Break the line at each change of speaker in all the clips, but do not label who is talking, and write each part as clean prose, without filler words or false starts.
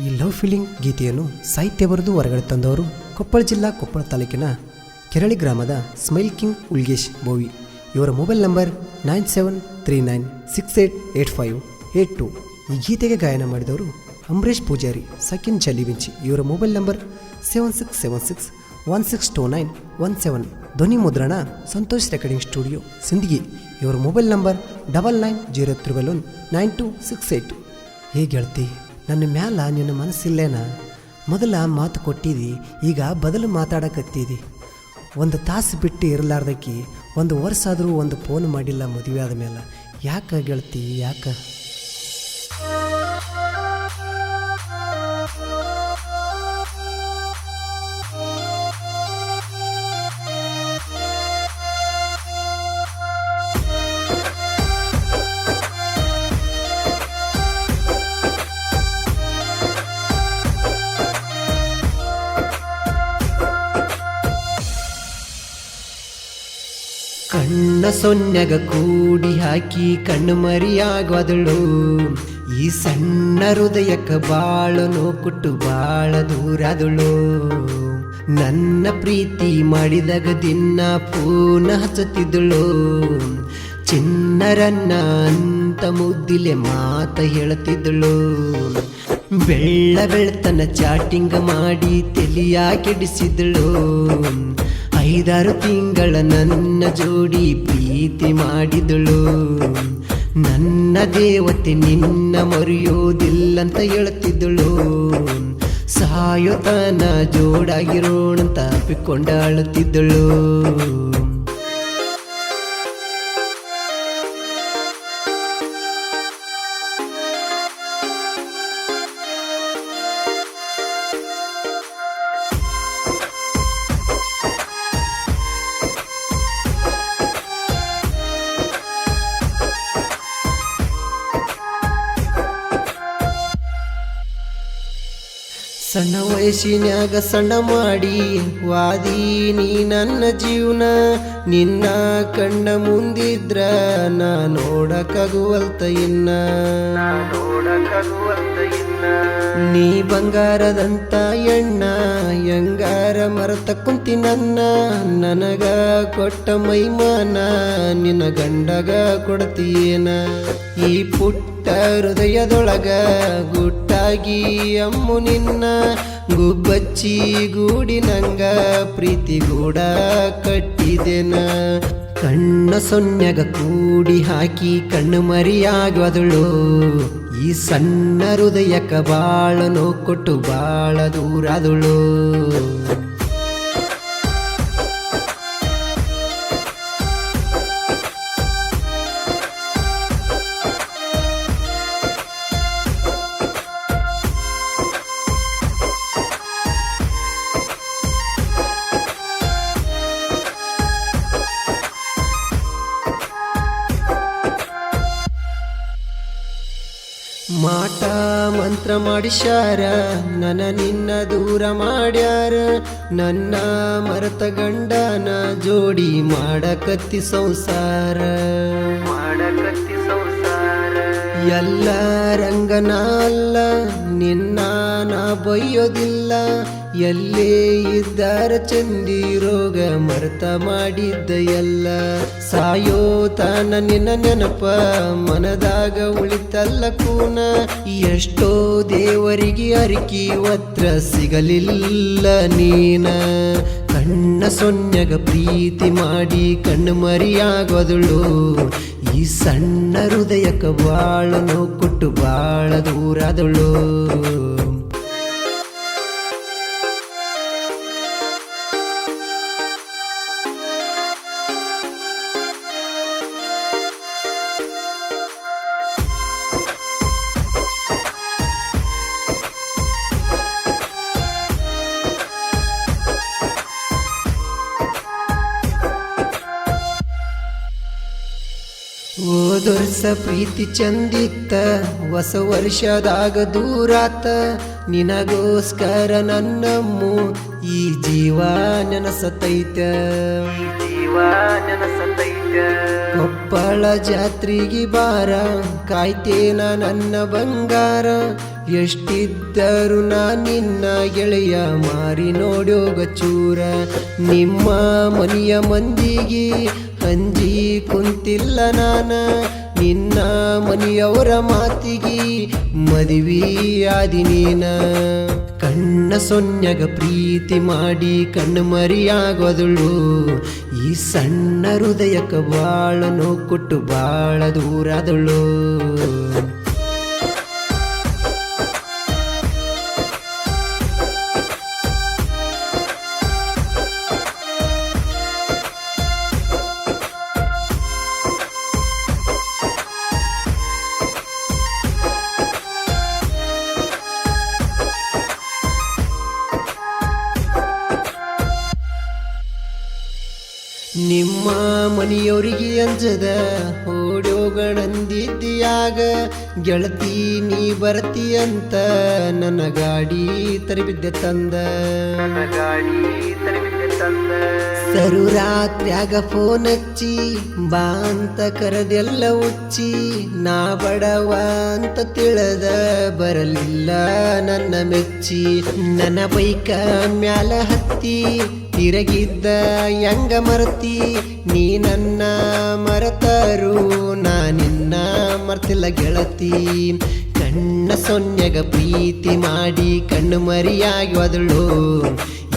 ಈ love feeling ಗೀತೆಯನ್ನು ಸಾಹಿತ್ಯ ಬರೆದು ಹೊರಗಡೆ ತಂದವರು ಕೊಪ್ಪಳ ಜಿಲ್ಲಾ ಕೊಪ್ಪಳ ತಾಲೂಕಿನ ಕೆರಳಿ ಗ್ರಾಮದ ಸ್ಮೈಲ್ ಕಿಂಗ್ ಉಲ್ಗೇಶ್ ಬೋವಿ. ಇವರ ಮೊಬೈಲ್ ನಂಬರ್ 9739688582. ಈ ಗೀತೆಗೆ ಗಾಯನ ಮಾಡಿದವರು ಅಂಬರೀಶ್ ಪೂಜಾರಿ ಸಕಿನ್ ಜಲಿಬಿಂಚಿ. ಇವರ ಮೊಬೈಲ್ ನಂಬರ್ 7676162917. ಧ್ವನಿ ಮುದ್ರಣ ಸಂತೋಷ್ ರೆಕಾರ್ಡಿಂಗ್ ಸ್ಟುಡಿಯೋ ಸಿಂದಗಿ. ಇವರ ಮೊಬೈಲ್ ನಂಬರ್ 9903119268. ಹೇ ಗೆಳತಿ, ನನ್ನ ಮ್ಯಾಲ ನಿನ್ನ ಮನಸ್ಸಿಲ್ಲೇನ? ಮೊದಲ ಮಾತು ಕೊಟ್ಟಿದಿ, ಈಗ ಬದಲು ಮಾತಾಡಕತ್ತಿದಿ. ಒಂದು ತಾಸು ಬಿಟ್ಟು ಇರಲಾರ್ದಕ್ಕಿ ಒಂದು ವರ್ಷ ಆದರೂ ಒಂದು ಫೋನ್ ಮಾಡಿಲ್ಲ ಮದುವೆ ಆದ ಮೇಲೆ. ಯಾಕೆ ಗೆಳತಿ, ಯಾಕೆ? ಕಣ್ಣ ಸೊನ್ನೆಗ ಕೂಡಿ ಹಾಕಿ ಕಣ್ಣು ಮರಿಯಾಗೋದಳು. ಈ ಸಣ್ಣ ಹೃದಯಕ್ಕ ಬಾಳ ನೋಕುಟ್ಟು ಬಾಳ ದೂರಾದಳು. ನನ್ನ ಪ್ರೀತಿ ಮಾಡಿದಾಗ ದಿನ ಪೂನ ಹಚ್ಚುತ್ತಿದ್ದಳು. ಚಿನ್ನರನ್ನ ಅಂತ ಮುದ್ದಿಲೆ ಮಾತ ಹೇಳುತ್ತಿದ್ದಳು. ಬೆಳ್ಳತನ ಚಾಟಿಂಗ್ ಮಾಡಿ ತಲೆಯ ಕೆಡಿಸಿದಳು. 5-6 ತಿಂಗಳ ನನ್ನ ಜೋಡಿ ಪ್ರೀತಿ ಮಾಡಿದಳು. ನನ್ನ ದೇವತೆ ನಿನ್ನ ಮರೆಯೋದಿಲ್ಲಂತ ಹೇಳ್ತಿದ್ದಳು. ಸಾಯೋತನ ಜೋಡಾಗಿರೋಣಂತ ಅಪ್ಪಿಕೊಂಡ ಅಳುತ್ತಿದ್ದಳು. ಸಣ್ಣ ವಯಸ್ಸಿನ್ಯಾಗ ಸಣ್ಣ ಮಾಡಿ ವಾದೀನಿ ನನ್ನ ಜೀವನ. ನಿನ್ನ ಕಣ್ಣ ಮುಂದಿದ್ರ ನಾ ನೋಡಕ್ಕಾಗುವಲ್ತ ಇನ್ನ. ನೀ ಬಂಗಾರದಂತ ಎಣ್ಣ ಹೆಂಗಾರ ಮರತ ಕುಂತಿ ನನ್ನ. ನನಗ ಕೊಟ್ಟ ಮೈಮಾನ ನಿನ್ನ ಗಂಡಗ ಕೊಡ್ತೀಯೇನ. ಈ ಪುಟ್ಟ ಹೃದಯದೊಳಗ ಗುಟ್ಟಾಗಿ ಅಮ್ಮು ನಿನ್ನ ಗುಬ್ಬಚ್ಚಿ ಗೂಡಿನಂಗ ಪ್ರೀತಿ ಗೂಡ ಕಟ್ಟಿದೆನ. ಕಣ್ಣ ಸೊನ್ನೆಗ ಕೂಡಿ ಹಾಕಿ ಕಣ್ಣು ಮರಿಯಾಗೋದಳು. ಈ ಸಣ್ಣ ಹೃದಯಕ್ಕ ಬಾಳ ನೋಕೊಟ್ಟು ಬಾಳ ದೂರಾದಳು. ಮಾಟ ಮಂತ್ರ ಮಾಡಿಸ್ಯಾರ ನನ್ನ ನಿನ್ನ ದೂರ ಮಾಡ್ಯಾರ. ನನ್ನ ಮರತ ಗಂಡನ ಜೋಡಿ ಮಾಡಕತ್ತಿ ಸಂಸಾರ. ಎಲ್ಲ ರಂಗನ ಅಲ್ಲ ನಿನ್ನ ನಾ ಬೈಯೋದಿಲ್ಲ. ಎಲ್ಲೇ ಇದ್ದಾರ ಚಂದಿ ರೋಗ ಮರ್ತ ಮಾಡಿದ್ದ ಎಲ್ಲ. ಸಾಯೋ ತಾನ ನಿನ್ನ ನೆನಪ ಮನದಾಗ ಉಳಿತಲ್ಲ ಕೂನ. ಎಷ್ಟೋ ದೇವರಿಗೆ ಅರಿಕಿ ಒತ್ರ ಸಿಗಲಿಲ್ಲ ನೀನ. ಕಣ್ಣ ಸೊನ್ನೆಗ ಪ್ರೀತಿ ಮಾಡಿ ಕಣ್ಣು ಮರಿಯಾಗೋದಳು. ಈ ಸಣ್ಣ ಹೃದಯಕ್ಕ ಬಾಳ ನೋಕೊಟ್ಟು ಬಾಳ ದೂರಾದಳು. ಹೋದೊರ್ಸ ಪ್ರೀತಿ ಚಂದಿತ್ತ, ಹೊಸ ವರ್ಷದಾಗ ದೂರಾತ. ನಿನಗೋಸ್ಕರ ನನ್ನಮ್ಮು ಈ ಜೀವ ನೆನಸತೈತ. ಕೊಪ್ಪಳ ಜಾತ್ರೆಗೆ ಬಾರ, ಕಾಯ್ತೇನ ನನ್ನ ಬಂಗಾರ.
ಎಷ್ಟಿದ್ದರು ನಾ ನಿನ್ನ ಗೆಳೆಯ ಮಾರಿ ನೋಡೋಗ ಚೂರ ನಿಮ್ಮ ಮನೆಯ ಮಂದಿಗೆ ಅಂಜಿ ಕುಂತಿಲ್ಲ ನಾನ ನಿನ್ನ ಮನೆಯವರ ಮಾತಿಗೆ ಮದುವೆಯಾದಿ ನೀನ ಕಣ್ಣ ಸೊನ್ಯಾಗ ಪ್ರೀತಿ ಮಾಡಿ ಕಣ್ಣು ಮರಿಯಾಗೋದಳು ಈ ಸಣ್ಣ ಹೃದಯಕ್ಕೆ ಬಾಳ ನೋವು ಕೊಟ್ಟು ಬಾಳ ದೂರಾದಳು ನಿಮ್ಮ ಮನೆಯವರಿಗೆ ಅಂಜದ ಓಡೋಗಣಂದಿದ್ದಿಯಾಗ ಗೆಳತಿ ನೀ ಬರ್ತಿ ಅಂತ ನನ್ನ ಗಾಡಿ ತರಬಿದ್ದೆ ತಂದ ಸರು ರಾತ್ರ್ಯಾಗ ಫೋನ್ ಹಚ್ಚಿ ಬಾ ಅಂತ ಕರೆದೆಲ್ಲ ಉಚ್ಚಿ ನಾ ಬಡವ ಅಂತ ತಿಳಿದ ಬರಲಿಲ್ಲ ನನ್ನ ಮೆಚ್ಚಿ ನನ್ನ ಬೈಕ ಮ್ಯಾಲ ಹತ್ತಿ ತಿರಗಿದ್ದ ಹೆಂಗ ಮರತಿ ನೀ ನನ್ನ ಮರತರು ನಾ ನಿನ್ನ ಮರ್ತಿಲ್ಲ ಗೆಳತಿ ಕಣ್ಣ ಸೊನ್ಯಾಗ ಪ್ರೀತಿ ಮಾಡಿ ಕಣ್ಣು ಮರಿಯಾಗಿ ಹೋದಳು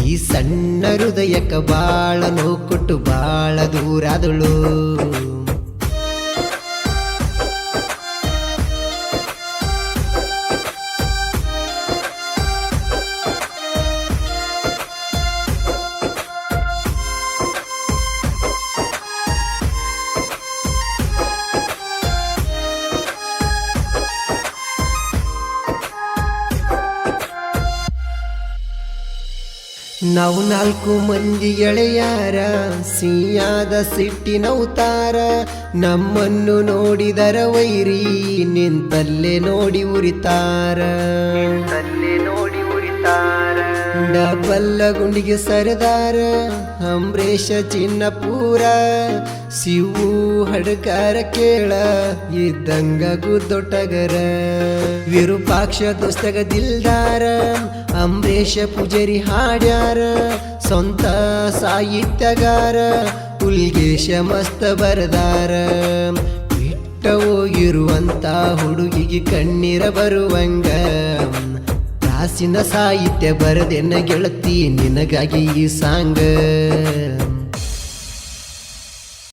ಈ ಸಣ್ಣ ಹೃದಯಕ್ಕ ಬಾಳ ನೋವು ಕೊಟ್ಟು ಬಾಳ ದೂರಾದಳು ನಾವು 4 ಮಂದಿ ಗೆಳೆಯಾರ ಸಿಹಿಯಾದ ಸಿಟ್ಟಿನ ಉತಾರ ನಮ್ಮನ್ನು ನೋಡಿದರ ವೈರಿ ನಿಂತಲ್ಲೇ ನೋಡಿ ಉರಿತಾರ ಡಬಲ್ಲ ಗುಂಡಿಗೆ ಸರದಾರ ಅಂಬರೀಷ ಚಿನ್ನಪೂರ ಶಿವು ಹಡಕಾರ ಕೇಳ ಇದ್ದಂಗ ಗುದ್ದೊಟ್ಟಗರ ವಿರೂಪಾಕ್ಷ ದೋಸ್ತಗ ದಿಲ್ದಾರ ಅಂಬರೀಷ ಪೂಜಾರಿ ಹಾಡ್ಯಾರ ಸ್ವಂತ ಸಾಹಿತ್ಯಗಾರ ಉಲ್ಗೇಶ ಮಸ್ತ ಬರದಾರ ಬಿಟ್ಟ ಹೋಗಿರುವಂತ ಹುಡುಗಿಗೆ ಕಣ್ಣೀರ ಬರುವಂಗ ಪ್ರಾಚೀನ ಸಾಹಿತ್ಯ ಬರದೆನ್ನ ಗೆಳತಿ ನಿನಗಾಗಿ ಈ ಸಾಂಗ